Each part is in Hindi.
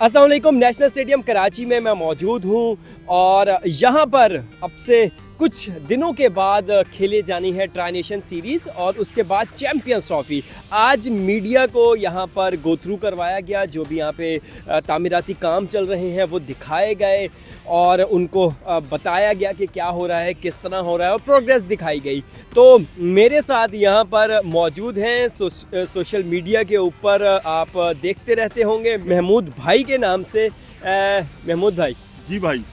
अस्सलाम वालेकुम। नेशनल स्टेडियम कराची में मैं मौजूद हूँ और यहाँ पर अब से कुछ दिनों के बाद खेले जानी है ट्राई नेशन सीरीज़ और उसके बाद चैम्पियंस ट्रॉफी। आज मीडिया को यहाँ पर गो थ्रू करवाया गया, जो भी यहाँ पे तामीराती काम चल रहे हैं वो दिखाए गए और उनको बताया गया कि क्या हो रहा है, किस तरह हो रहा है और प्रोग्रेस दिखाई गई। तो मेरे साथ यहाँ पर मौजूद हैं सोशल मीडिया के ऊपर आप देखते रहते होंगे महमूद भाई के नाम से। महमूद भाई जी भाई,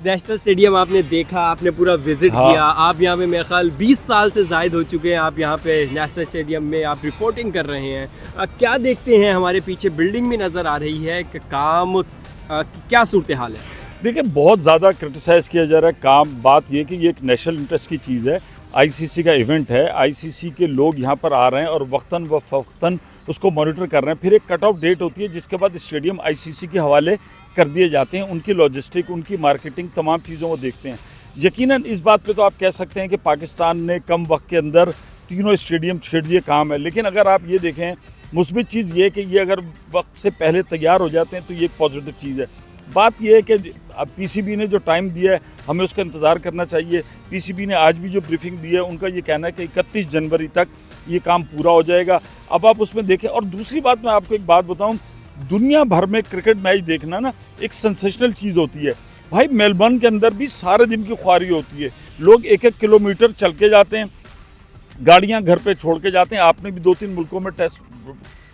नेशनल स्टेडियम आपने देखा, आपने पूरा विजिट किया। आप यहाँ पे मेरे ख्याल 20 साल से ज़ायद हो चुके हैं, आप यहाँ पे नेशनल स्टेडियम में आप रिपोर्टिंग कर रहे हैं। क्या देखते हैं? हमारे पीछे बिल्डिंग भी नज़र आ रही है कि काम क्या सूरत हाल है? देखिए बहुत ज़्यादा क्रिटिसाइज़ किया जा रहा है काम। बात ये कि ये एक नेशनल इंटरेस्ट की चीज़ है, आईसीसी का इवेंट है, आईसीसी के लोग यहाँ पर आ रहे हैं और वक्तन व फ़वक्तन उसको मॉनिटर कर रहे हैं। फिर एक कट ऑफ डेट होती है जिसके बाद स्टेडियम आईसीसी के हवाले कर दिए जाते हैं। उनकी लॉजिस्टिक, उनकी मार्केटिंग, तमाम चीज़ों को देखते हैं। यकीनन इस बात पे तो आप कह सकते हैं कि पाकिस्तान ने कम वक्त के अंदर तीनों स्टेडियम छेड़ दिए काम है। लेकिन अगर आप ये देखें, मुस्बित चीज़ ये है कि ये अगर वक्त से पहले तैयार हो जाते हैं तो ये एक पॉजिटिव चीज़ है। बात यह है कि अब पीसीबी ने जो टाइम दिया है हमें उसका इंतज़ार करना चाहिए। पीसीबी ने आज भी जो ब्रीफिंग दी है उनका ये कहना है कि 31 जनवरी तक ये काम पूरा हो जाएगा। अब आप उसमें देखें। और दूसरी बात, मैं आपको एक बात बताऊं, दुनिया भर में क्रिकेट मैच देखना ना एक सेंसेशनल चीज़ होती है भाई। मेलबर्न के अंदर भी सारे दिन की ख्वारी होती है, लोग 1-1 किलोमीटर चल के जाते हैं, गाड़ियाँ घर पर छोड़ के जाते हैं। आपने भी 2-3 मुल्कों में टेस्ट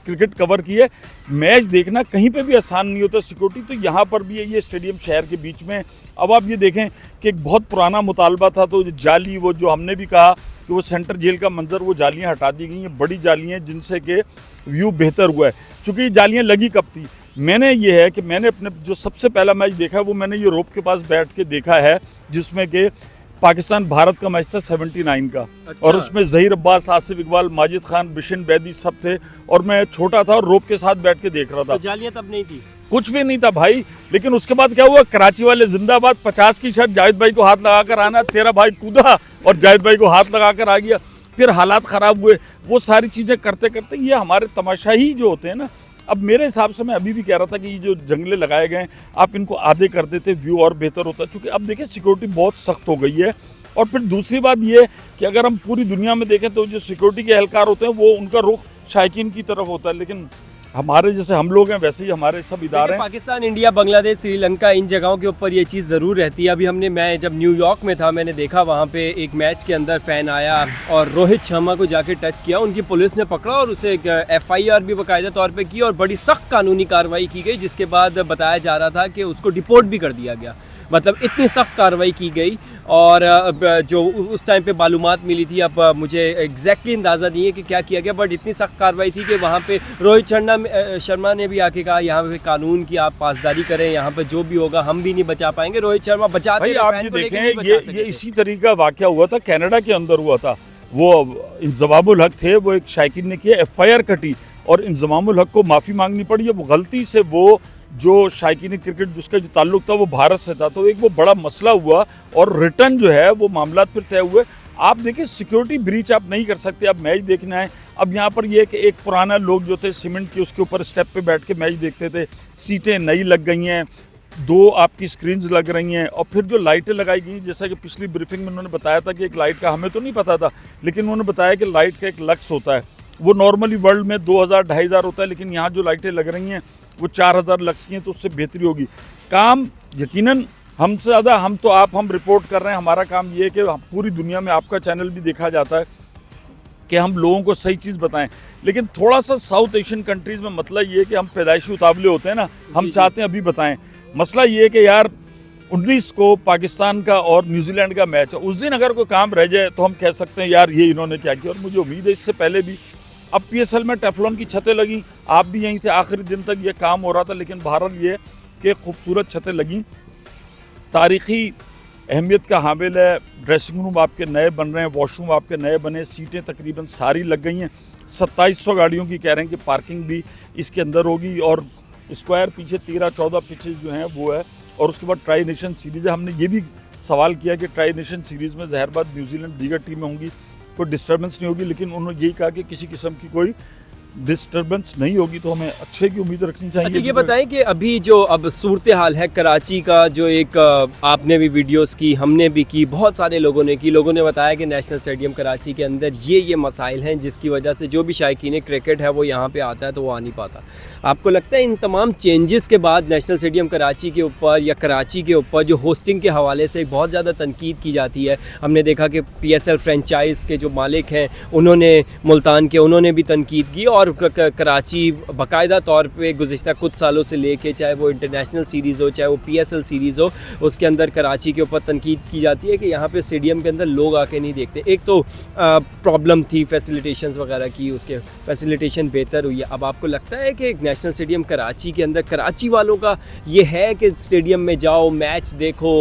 क्रिकेट कवर की है। मैच देखना कहीं पे भी आसान नहीं होता, सिक्योरिटी तो यहाँ पर भी है। ये स्टेडियम शहर के बीच में। अब आप ये देखें कि एक बहुत पुराना मुतालबा था, तो जाली, वो जो हमने भी कहा कि वो सेंटर जेल का मंजर, वो जालियाँ हटा दी गई हैं, बड़ी जालियाँ जिनसे कि व्यू बेहतर हुआ है। चूँकि ये जालियाँ लगी कब थी, मैंने ये है कि मैंने अपने जो सबसे पहला मैच देखा है वो मैंने ये रोप के पास बैठ के देखा है, जिसमें कि पाकिस्तान भारत का मैच था 79 का। अच्छा। और उसमें ज़हीर अब्बास, आसिफ इकबाल, माजिद खान, बिशन बैदी सब थे और मैं छोटा था और रोप के साथ बैठ के देख रहा था। तो जालियां तब नहीं थी, कुछ भी नहीं था भाई। लेकिन उसके बाद क्या हुआ, कराची वाले जिंदाबाद, 50 की शर्ट, जाहिद भाई को हाथ लगाकर आना, तेरा भाई कूदा और जाहिद भाई को हाथ लगाकर आ गया। फिर हालात ख़राब हुए। वो सारी चीज़ें करते करते ये हमारे तमाशाही जो होते हैं ना, अब मेरे हिसाब से मैं अभी भी कह रहा था कि ये जो जंगले लगाए गए हैं आप इनको आधे कर देते, व्यू और बेहतर होता। चूँकि अब देखिए सिक्योरिटी बहुत सख्त हो गई है। और फिर दूसरी बात ये है कि अगर हम पूरी दुनिया में देखें तो जो सिक्योरिटी के एहलकार होते हैं वो उनका रुख शायकीन की तरफ होता है। लेकिन हमारे जैसे हम लोग हैं वैसे ही हमारे सब इदारे हैं। पाकिस्तान, इंडिया, बांग्लादेश, श्रीलंका, इन जगहों के ऊपर ये चीज़ ज़रूर रहती है। अभी मैं जब न्यूयॉर्क में था, मैंने देखा वहाँ पे एक मैच के अंदर फ़ैन आया और रोहित शर्मा को जाके टच किया। उनकी पुलिस ने पकड़ा और उसे एक FIR भी बाकायदा तौर पे की और बड़ी सख्त कानूनी कार्रवाई की गई, जिसके बाद बताया जा रहा था कि उसको डिपोर्ट भी कर दिया गया। मतलब इतनी सख्त कार्रवाई की गई। और जो उस टाइम पे मालूमात मिली थी, अब मुझे एग्जैक्टली अंदाज़ा नहीं है कि क्या किया गया, बट इतनी सख्त कार्रवाई थी कि वहाँ पे रोहित शर्मा ने भी आके कहा यहाँ पे कानून की आप पासदारी करें, यहाँ पे जो भी होगा हम भी नहीं बचा पाएंगे। रोहित शर्मा बचाते हैं। आप ये देखें, ये इसी तरीके का वाक़या हुआ था, कनाडा के अंदर हुआ था। वो इंज़मामुल हक थे, वो एक शायकीन ने किया, FIR कटी और इंज़मामुल हक को माफ़ी मांगनी पड़ी। अब गलती से वो जो शायकीन क्रिकेट जिसका जो ताल्लुक था वो भारत से था, तो एक वो बड़ा मसला हुआ और रिटर्न जो है वो मामला फिर तय हुए। आप देखिए सिक्योरिटी ब्रीच आप नहीं कर सकते। अब मैच देखना है, अब यहाँ पर ये कि एक पुराना लोग जो थे सीमेंट की उसके ऊपर स्टेप पे बैठ के मैच देखते थे, सीटें नई लग गई हैं, 2 आपकी स्क्रीन्स लग रही हैं और फिर जो लाइटें लगाई गई, जैसा कि पिछली ब्रीफिंग में उन्होंने बताया था कि एक लाइट का, हमें तो नहीं पता था लेकिन उन्होंने बताया कि लाइट का एक लक्स होता है। वो नॉर्मली वर्ल्ड में 2000-2500 होता है, लेकिन यहाँ जो लाइटें लग रही हैं वो 4000 लक्स की हैं, तो उससे बेहतरी होगी। काम यकीनन हमसे ज़्यादा हम रिपोर्ट कर रहे हैं। हमारा काम ये है कि पूरी दुनिया में आपका चैनल भी देखा जाता है कि हम लोगों को सही चीज़ बताएं। लेकिन थोड़ा सा साउथ एशियन कंट्रीज़ में मसला ये है कि हम पैदाइशी उतावले होते हैं ना, हम चाहते हैं अभी बताएं। मसला ये है कि यार 19 को पाकिस्तान का और न्यूजीलैंड का मैच है, उस दिन अगर कोई काम रह जाए तो हम कह सकते हैं यार ये इन्होंने क्या किया। और मुझे उम्मीद है इससे पहले भी, अब PSL में टेफ्लॉन की छतें लगी, आप भी यहीं थे, आखिरी दिन तक ये काम हो रहा था। लेकिन बहरहाल ये कि खूबसूरत छतें लगी, तारीख़ी अहमियत का हामिल है। ड्रेसिंग रूम आपके नए बन रहे हैं, वॉशरूम आपके नए बने, सीटें तकरीबन सारी लग गई हैं। 2700 गाड़ियों की कह रहे हैं कि पार्किंग भी इसके अंदर होगी और स्क्वायर पीछे 13-14 पिचेज जो हैं वो है। और उसके बाद ट्राई नेशन सीरीज़ है। हमने ये भी सवाल किया कि ट्राई नेशन सीरीज़ में ज़हरबाद, न्यूजीलैंड, दीगर टीमें होंगी, कोई डिस्टर्बेंस नहीं होगी, लेकिन उन्होंने यही कहा कि किसी किस्म की कोई डिस्टर्बेंस नहीं होगी तो हमें अच्छे की उम्मीद रखनी चाहिए। अच्छा, ये बताएं कि अभी जो अब सूरत हाल है कराची का, जो एक आपने भी वीडियोस की, हमने भी की, बहुत सारे लोगों ने की, लोगों ने बताया कि नेशनल स्टेडियम कराची के अंदर ये मसाइल हैं जिसकी वजह से जो भी शायकीन क्रिकेट है वो यहाँ पे आता है तो वो आ नहीं पाता। आपको लगता है इन तमाम चेंजेस के बाद नेशनल स्टेडियम कराची के ऊपर या कराची के ऊपर जो होस्टिंग के हवाले से बहुत ज़्यादा तनकीद की जाती है? हमने देखा कि PSL फ्रेंचाइज़ के जो मालिक हैं उन्होंने मुल्तान के, उन्होंने भी तनकीद की, और कराची बाकायदा तौर पे गुज़िश्ता कुछ सालों से लेके, चाहे वो इंटरनेशनल सीरीज़ हो चाहे वो PSL सीरीज़ हो, उसके अंदर कराची के ऊपर तनकीद की जाती है कि यहाँ पे स्टेडियम के अंदर लोग आके नहीं देखते। एक तो प्रॉब्लम थी फैसिलिटेशंस वगैरह की, उसके फैसिलिटेशन बेहतर हुई है। अब आपको लगता है कि नेशनल स्टेडियम कराची के अंदर कराची वालों का ये है कि स्टेडियम में जाओ, मैच देखो,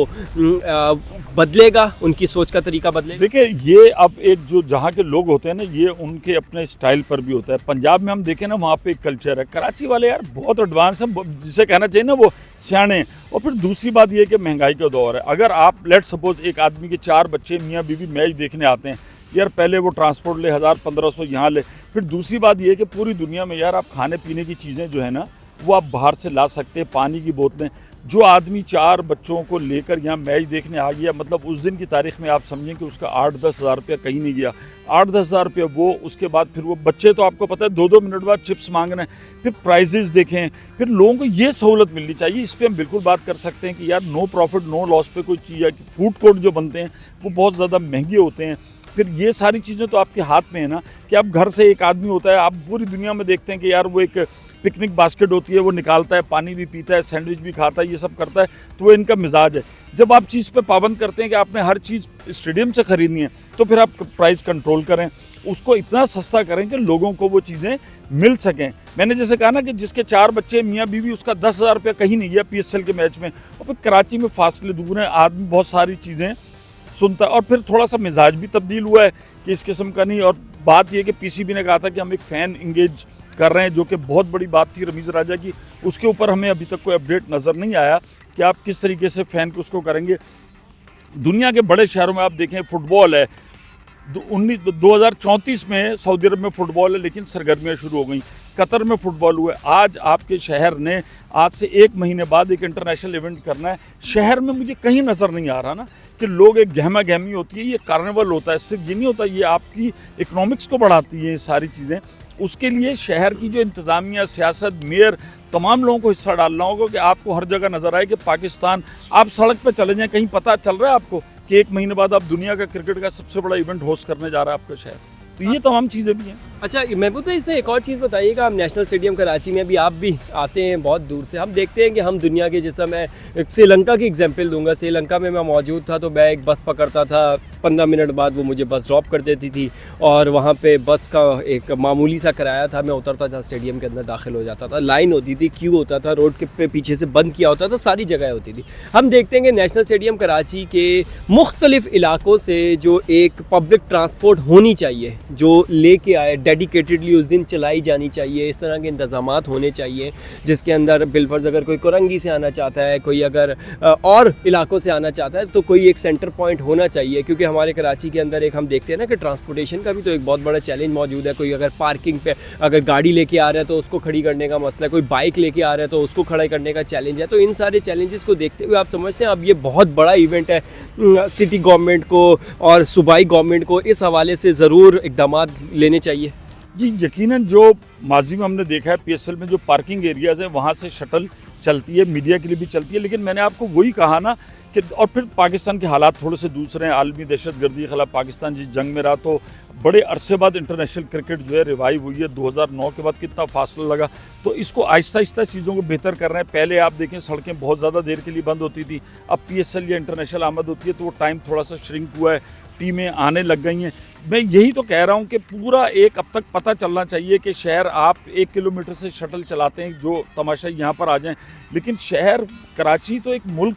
बदलेगा, उनकी सोच का तरीका बदलेगा? देखिए, ये अब एक जो जहाँ के लोग होते हैं ना, ये उनके अपने स्टाइल पर भी होता है। पंजाब में हम देखें ना, वहाँ पे एक कल्चर है। कराची वाले यार बहुत एडवांस हैं, जिसे कहना चाहिए ना वो सियाने। और फिर दूसरी बात ये है कि महंगाई का दौर है। अगर आप लेट सपोज एक आदमी के 4 बच्चे मियाँ बीवी मैच देखने आते हैं, यार पहले वो ट्रांसपोर्ट ले 1000-1500 यहाँ ले। फिर दूसरी बात ये है कि पूरी दुनिया में यार आप खाने पीने की चीज़ें जो है ना वो आप बाहर से ला सकते हैं, पानी की बोतलें। जो आदमी 4 बच्चों को लेकर यहाँ मैच देखने आ गया, मतलब उस दिन की तारीख में आप समझें कि उसका 8-10 हज़ार रुपया कहीं नहीं गया। 8-10 हज़ार रुपया वो, उसके बाद फिर वो बच्चे तो आपको पता है 2-2 मिनट बाद चिप्स मांग रहे हैं, फिर प्राइजेस देखें, फिर लोगों को ये सहूलत मिलनी चाहिए। इस पर हम बिल्कुल बात कर सकते हैं कि यार नो प्रॉफिट नो लॉस पे कोई चीज़ है। फूड कोर्ट जो बनते हैं वो बहुत ज़्यादा महंगे होते हैं। फिर ये सारी चीज़ें तो आपके हाथ में है ना, कि आप घर से एक आदमी होता है, आप पूरी दुनिया में देखते हैं कि यार वो एक पिकनिक बास्केट होती है, वो निकालता है, पानी भी पीता है, सैंडविच भी खाता है, ये सब करता है, तो वो इनका मिजाज है। जब आप चीज़ पे पाबंद करते हैं कि आपने हर चीज़ स्टेडियम से ख़रीदनी है, तो फिर आप प्राइस कंट्रोल करें, उसको इतना सस्ता करें कि लोगों को वो चीज़ें मिल सकें। मैंने जैसे कहा ना कि जिसके 4 बच्चे मियाँ बीवी, उसका 10 हज़ार रुपया कहीं नहीं गया PSL के मैच में। और फिर कराची में फासले दूर हैं, आदमी बहुत सारी चीज़ें सुनता है, और फिर थोड़ा सा मिजाज भी तब्दील हुआ है कि इस किस्म का नहीं। और बात यह कि PCB ने कहा था कि हम एक फ़ैन इंगेज कर रहे हैं, जो कि बहुत बड़ी बात थी रमीज़ राजा की। उसके ऊपर हमें अभी तक कोई अपडेट नज़र नहीं आया कि आप किस तरीके से फ़ैन को उसको करेंगे। दुनिया के बड़े शहरों में आप देखें फुटबॉल है, 2034 में सऊदी अरब में फुटबॉल है, लेकिन सरगर्मियाँ शुरू हो गई। कतर में फुटबॉल हुआ है। आज आपके शहर ने आज से 1 महीने बाद एक इंटरनेशनल इवेंट करना है। शहर में मुझे कहीं नज़र नहीं आ रहा ना कि लोग, एक गहमा गहमी होती है, ये कार्निवल होता है। सिर्फ ये नहीं होता, ये आपकी इकोनॉमिक्स को बढ़ाती है ये सारी चीज़ें। उसके लिए शहर की जो इंतज़ामिया, सियासत, मेयर, तमाम लोगों को हिस्सा डालना होगा कि आपको हर जगह नज़र आए कि पाकिस्तान, आप सड़क पर चले जाएँ, कहीं पता चल रहा है आपको कि 1 महीने बाद आप दुनिया का क्रिकेट का सबसे बड़ा इवेंट होस्ट करने जा रहा है आपका शहर। तो ये तमाम चीज़ें भी हैं। अच्छा महबूब भाई, इसमें एक और चीज़ बताइएगा, हम नेशनल स्टेडियम कराची में अभी आप भी आते हैं बहुत दूर से, हम देखते हैं कि हम दुनिया के, जैसा मैं एक श्रीलंका की एग्जांपल दूंगा, श्रीलंका में मैं मौजूद था तो मैं एक बस पकड़ता था, 15 मिनट बाद वो मुझे बस ड्रॉप कर देती थी, और वहाँ पे बस का एक मामूली सा किराया था, मैं उतरता था, स्टेडियम के अंदर दाखिल हो जाता था, लाइन होती थी, क्यू होता था, रोड के पीछे से बंद किया होता था, सारी जगह होती थी। हम देखते हैं कि नेशनल स्टेडियम कराची के मुख्तलिफ इलाकों से जो एक पब्लिक ट्रांसपोर्ट होनी चाहिए, जो लेके आए, डेडिकेटेडली उस दिन चलाई जानी चाहिए, इस तरह के इंतजामात होने चाहिए, जिसके अंदर बिलफर्ज अगर कोई कोरंगी से आना चाहता है, कोई अगर और इलाकों से आना चाहता है, तो कोई एक सेंटर पॉइंट होना चाहिए। क्योंकि हमारे कराची के अंदर एक हम देखते हैं ना कि ट्रांसपोर्टेशन का भी तो एक बहुत बड़ा चैलेंज मौजूद है। कोई अगर पार्किंग पे अगर गाड़ी लेके आ रहा है तो उसको खड़ी करने का मसला है, कोई बाइक लेके आ रहा है तो उसको खड़ा करने का चैलेंज है। तो इन सारे चैलेंजेस को देखते हुए आप समझते हैं अब ये बहुत बड़ा इवेंट है, सिटी गवर्नमेंट को और सूबाई गवर्नमेंट को इस हवाले से ज़रूर इक़दाम लेने चाहिए। जी यकीनन, जो माजी में हमने देखा है PSL में जो पार्किंग एरियाज़ हैं वहाँ से शटल चलती है, मीडिया के लिए भी चलती है, लेकिन मैंने आपको वही कहा ना कि, और फिर पाकिस्तान के हालात थोड़े से दूसरे हैं। आलमी दहशतगर्दी के खिलाफ पाकिस्तान जिस जंग में रहा, तो बड़े अरसे बाद इंटरनेशनल क्रिकेट जो है रिवाइव हुई है। 2009 के बाद कितना फासला लगा, तो इसको आहिस्ता आहिस्ता चीज़ों को बेहतर कर रहे हैं। पहले आप देखें सड़कें बहुत ज़्यादा देर के लिए बंद होती थी, अब PSL या इंटरनेशनल आमद होती है तो वो टाइम थोड़ा सा श्रिंक हुआ है, टीमें आने लग गई हैं। मैं यही तो कह रहा हूँ कि पूरा एक अब तक पता चलना चाहिए कि शहर आप 1 किलोमीटर से शटल चलाते हैं, जो तमाशा यहाँ पर आ जाएं, लेकिन शहर कराची तो एक मुल्क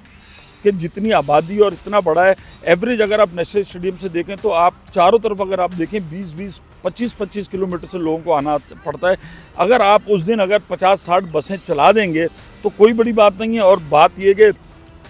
के जितनी आबादी और इतना बड़ा है, एवरेज अगर आप नेशनल स्टेडियम से देखें तो आप चारों तरफ अगर आप देखें 20-20, 25-25 किलोमीटर से लोगों को आना पड़ता है। अगर आप उस दिन अगर 50-60 बसें चला देंगे तो कोई बड़ी बात नहीं है। और बात यह कि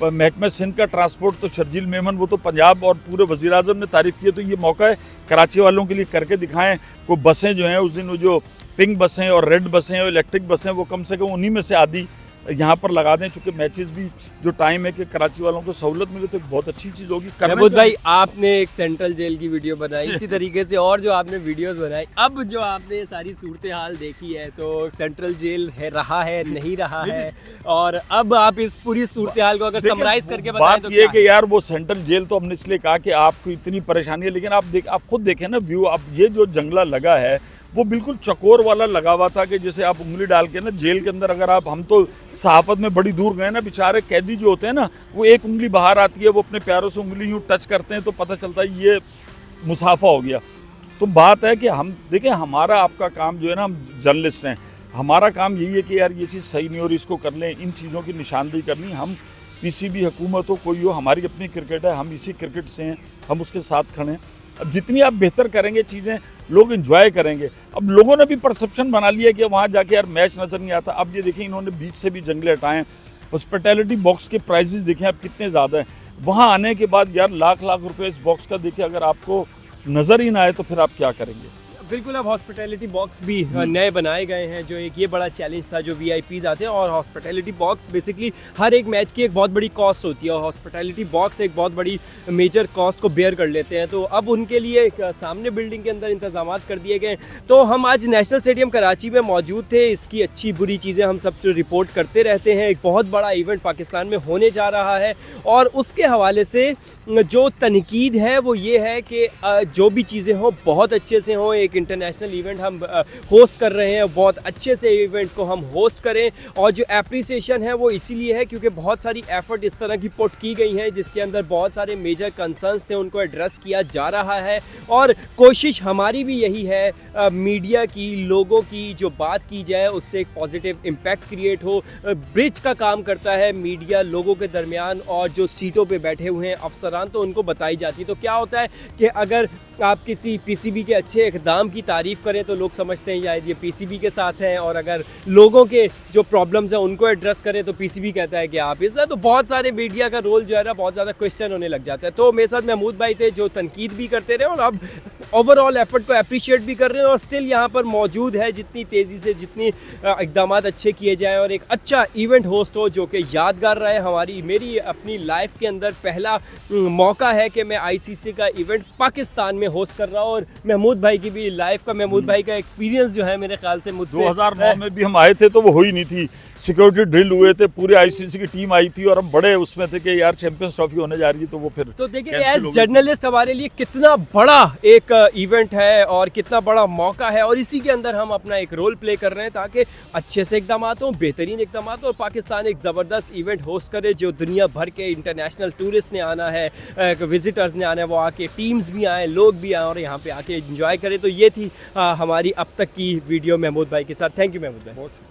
महकमा सिंध का ट्रांसपोर्ट तो शर्जील मेमन, वो तो पंजाब और पूरे वज़ीर आज़म ने तारीफ़ की है, तो ये मौका है कराची वालों के लिए करके दिखाएं। कोई बसें जो हैं उस दिन वो जो पिंक बसें और रेड बसें और इलेक्ट्रिक बसें, वो कम से कम उन्हीं में से आधी यहाँ पर लगा दें, चूँकि मैचेस भी जो टाइम है कि कराची वालों को सहूलत मिले तो एक बहुत अच्छी चीज़ होगी। महमूद भाई, आपने एक सेंट्रल जेल की वीडियो बनाई, इसी तरीके से और जो आपने वीडियोस बनाई, अब जो आपने सारी सूरत हाल देखी है, तो सेंट्रल जेल है, रहा है, नहीं रहा है, और अब आप इस पूरी सूरत हाल को अगर समराइज करके बताएं तो ये कि यार वो सेंट्रल जेल तो हमने इसलिए कहा कि आपको इतनी परेशानी है, लेकिन आप खुद देखें ना व्यू, अब ये जो जंगला लगा है वो बिल्कुल चकोर वाला लगा हुआ था कि जैसे आप उंगली डाल के ना जेल के अंदर, अगर हम तो सहाफत में बड़ी दूर गए ना, बेचारे कैदी जो होते हैं ना, वो एक उंगली बाहर आती है, वो अपने पैरों से उंगली यूँ टच करते हैं तो पता चलता है ये मुसाफा हो गया। तो बात है कि हम देखें, हमारा आपका काम जो है ना, हम जर्नलिस्ट हैं, हमारा काम यही है कि यार ये चीज़ सही नहीं हो रही, इसको कर लें, इन चीज़ों की निशानदेही करनी। हम पीसीबी हुकूमत हो, कोई हो, हमारी अपनी क्रिकेट है, हम इसी क्रिकेट से हैं, हम उसके साथ खड़े हैं। अब जितनी आप बेहतर करेंगे चीज़ें, लोग एंजॉय करेंगे। अब लोगों ने भी परसेप्शन बना लिया कि वहाँ जाके यार मैच नज़र नहीं आता। अब ये देखिए, इन्होंने बीच से भी जंगले हटाए, हॉस्पिटैलिटी बॉक्स के प्राइजेस देखें आप कितने ज़्यादा हैं। वहाँ आने के बाद यार लाख लाख रुपए इस बॉक्स का देखिए, अगर आपको नज़र ही ना आए तो फिर आप क्या करेंगे। बिल्कुल, अब हॉस्पिटैलिटी बॉक्स भी नए बनाए गए हैं, जो एक ये बड़ा चैलेंज था, जो वीआईपीज आते हैं, और हॉस्पिटैलिटी बॉक्स बेसिकली हर एक मैच की एक बहुत बड़ी कॉस्ट होती है, और हॉस्पिटैलिटी बॉक्स एक बहुत बड़ी मेजर कॉस्ट को बेयर कर लेते हैं। तो अब उनके लिए एक सामने बिल्डिंग के अंदर इंतजाम कर दिए गए। तो हम आज नेशनल स्टेडियम कराची में मौजूद थे, इसकी अच्छी बुरी चीज़ें हम सब रिपोर्ट करते रहते हैं। एक बहुत बड़ा इवेंट पाकिस्तान में होने जा रहा है, और उसके हवाले से जो तनकीद है वो ये है कि जो भी चीज़ें हों बहुत अच्छे से हों। एक इंटरनेशनल इवेंट हम होस्ट कर रहे हैं, बहुत अच्छे से इवेंट को हम होस्ट करें, और जो एप्रिसिएशन है वो इसीलिए है क्योंकि बहुत सारी एफर्ट इस तरह की पुट की गई हैं, जिसके अंदर बहुत सारे मेजर कंसर्न्स थे, उनको एड्रेस किया जा रहा है। और कोशिश हमारी भी यही है, मीडिया की, लोगों की जो बात की जाए उससे एक पॉजिटिव इम्पैक्ट क्रिएट हो। ब्रिज का काम करता है मीडिया लोगों के दरमियान, और जो सीटों पे बैठे हुए हैं अफसरान, तो उनको बताई जाती है। तो क्या होता है कि अगर आप किसी पीसीबी के अच्छे इक़दाम की तारीफ़ करें तो लोग समझते हैं यार ये पीसीबी के साथ हैं, और अगर लोगों के जो प्रॉब्लम्स हैं उनको एड्रेस करें तो पीसीबी कहता है कि आप इसलिए। तो बहुत सारे मीडिया का रोल जो है ना बहुत ज़्यादा क्वेश्चन होने लग जाता है। तो मेरे साथ महमूद भाई थे जो तनकीद भी करते रहे, और अब ओवरऑल एफर्ट को अप्रिशिएट भी कर रहे हैं, और स्टिल यहाँ पर मौजूद है। जितनी तेज़ी से जितनी इक़दाम अच्छे किए जाएँ और एक अच्छा इवेंट होस्ट हो जो कि यादगार रहे। मेरी अपनी लाइफ के अंदर पहला मौका है कि मैं आईसीसी का इवेंट पाकिस्तान में होस्ट कर रहा हूँ, और महमूद भाई की भी लाइफ का, महमूद भाई का एक्सपीरियंस जो है मेरे ख्याल से मुझसे 2009 में भी हम आए थे तो वो हो ही नहीं थी, सिक्योरिटी ड्रिल हुए थे, पूरे आईसीसी की टीम आई थी, और हम बड़े उसमें थे कि यार चैंपियंस ट्रॉफी होने जा रही है, तो वो फिर तो देखिए एज जर्नलिस्ट हमारे लिए कितना बड़ा एक इवेंट है और कितना बड़ा मौका है, और इसी के अंदर हम अपना एक रोल प्ले कर रहे हैं ताकि अच्छे से इक़दाम हों, बेहतरीन इक़दाम हो, और पाकिस्तान एक ज़बरदस्त इवेंट होस्ट करे जो दुनिया भर के इंटरनेशनल टूरिस्ट ने आना है, विजिटर्स ने आना है, वो आके टीम्स भी आए, लोग भी आए और यहाँ पे आके एंजॉय करें। तो ये थी हमारी अब तक की वीडियो महमूद भाई के साथ। थैंक यू महमूद भाई।